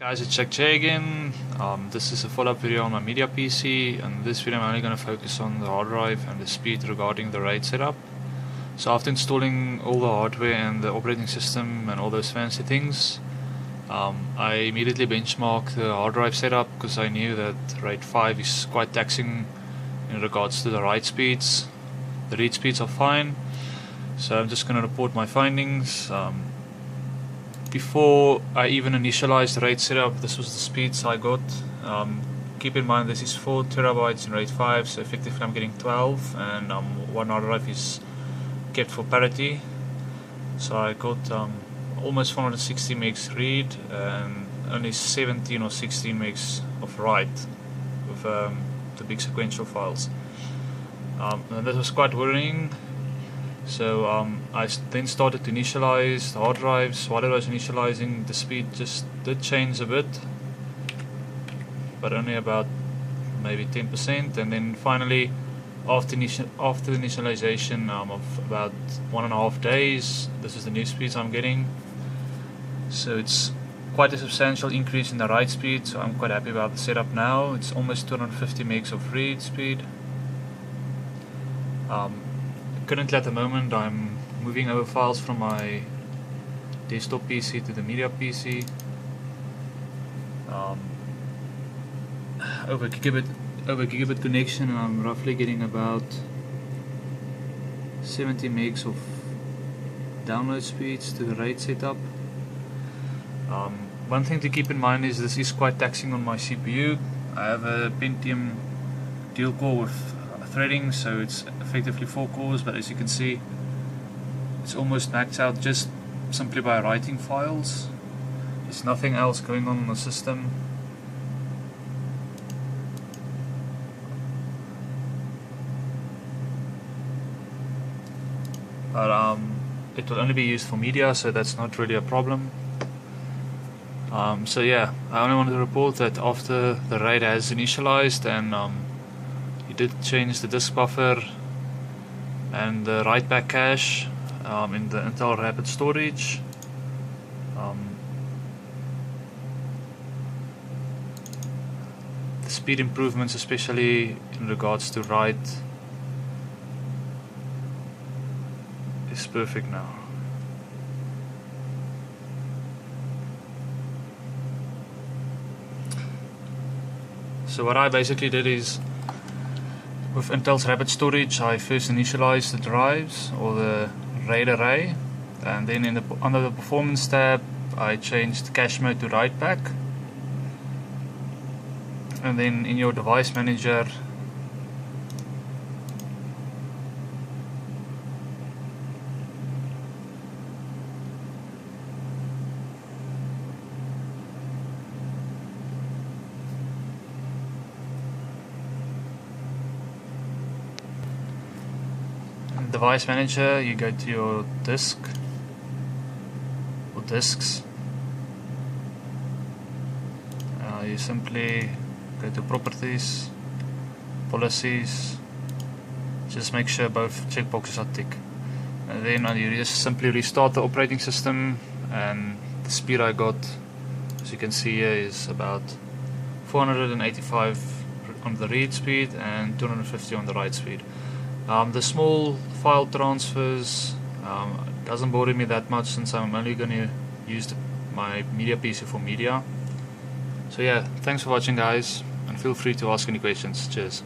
Guys, it's Jay again. This is a follow-up video on my media PC, and in this video I'm only going to focus on the hard drive and the speed regarding the RAID setup. So after installing all the hardware and the operating system and all those fancy things, I immediately benchmarked the hard drive setup because I knew that RAID 5 is quite taxing in regards to the write speeds. The read speeds are fine, so I'm just going to report my findings. Before I even initialized the RAID setup, this was the speeds I got. Keep in mind this is 4 terabytes in RAID 5, so effectively I'm getting 12, and one hard drive is kept for parity. So I got almost 460 megs read and only 17 or 16 megs of write with the big sequential files. And that was quite worrying. So I then started to initialize the hard drives. While I was initializing, the speed just did change a bit, but only about maybe 10%. And then finally, after the initialization of about 1.5 days, this is the new speeds I'm getting. So it's quite a substantial increase in the write speed, so I'm quite happy about the setup now. It's almost 250 megs of read speed. Currently at the moment I'm moving over files from my desktop PC to the media PC. Over gigabit connection, I'm roughly getting about 70 megs of download speeds to the RAID setup. One thing to keep in mind is this is quite taxing on my CPU. I have a Pentium dual core with threading, so it's effectively 4 cores, but as you can see it's almost maxed out just simply by writing files. There's nothing else going on in the system. But it will only be used for media, so that's not really a problem. So yeah, I only wanted to report that after the RAID has initialized and did change the disk buffer and the write back cache in the Intel Rapid Storage. The speed improvements, especially in regards to write, is perfect now. So what I basically did is, with Intel's Rapid Storage, I first initialized the drives or the RAID array, and then under the Performance tab I changed cache mode to write back, and then in your device manager device manager, you go to your disk or disks. You simply go to properties, policies, just make sure both checkboxes are ticked, and then you just simply restart the operating system, and the speed I got, as you can see here, is about 485 on the read speed and 250 on the write speed. The small file transfers doesn't bother me that much, since I'm only going to use my media PC for media. So yeah, thanks for watching guys, and feel free to ask any questions. Cheers.